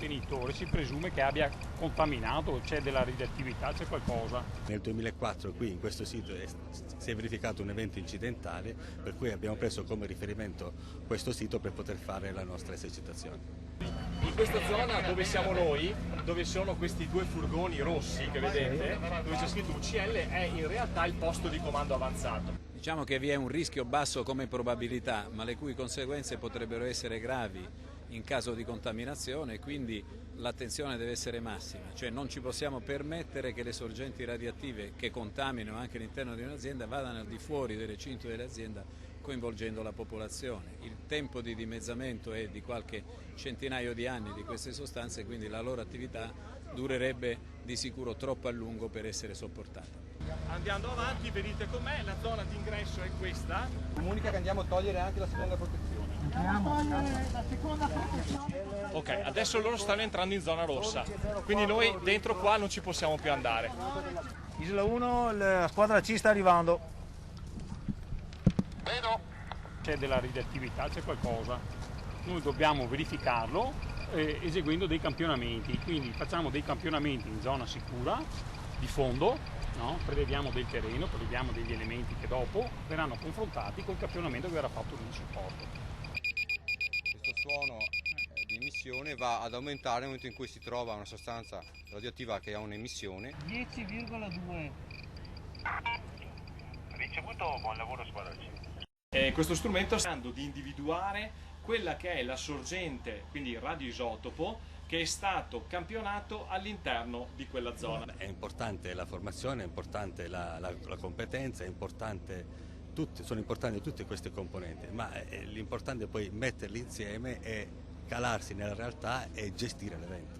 contenitore si presume che abbia contaminato, c'è della radioattività, c'è qualcosa. Nel 2004 qui in questo sito si è verificato un evento incidentale, per cui abbiamo preso come riferimento questo sito per poter fare la nostra esercitazione. In questa zona dove siamo noi, dove sono questi due furgoni rossi che vedete, dove c'è scritto UCL, è in realtà il posto di comando avanzato. Diciamo che vi è un rischio basso come probabilità, ma le cui conseguenze potrebbero essere gravi in caso di contaminazione, quindi l'attenzione deve essere massima, cioè non ci possiamo permettere che le sorgenti radioattive che contaminano anche all'interno di un'azienda vadano al di fuori del recinto dell'azienda coinvolgendo la popolazione. Il tempo di dimezzamento è di qualche centinaio di anni di queste sostanze, quindi la loro attività durerebbe di sicuro troppo a lungo per essere sopportata. Andando avanti, venite con me, la zona di ingresso è questa. Comunica che andiamo a togliere anche la seconda protezione. Andiamo a togliere la seconda protezione. Ok, adesso loro stanno entrando in zona rossa, quindi noi dentro qua non ci possiamo più andare. Isola 1, la squadra C sta arrivando. C'è della radioattività, c'è qualcosa. Noi dobbiamo verificarlo eseguendo dei campionamenti, quindi facciamo dei campionamenti in zona sicura, di fondo, no? Prevediamo del terreno, prevediamo degli elementi che dopo verranno confrontati col campionamento che verrà fatto di supporto. Questo suono di emissione va ad aumentare nel momento in cui si trova una sostanza radioattiva che ha un'emissione. 10,2. Ricevuto, buon lavoro squadra C. Questo strumento sta cercando di individuare quella che è la sorgente, quindi il radioisotopo, che è stato campionato all'interno di quella zona. È importante la formazione, è importante la competenza, sono importanti tutte queste componenti, ma l'importante è poi metterli insieme e calarsi nella realtà e gestire l'evento.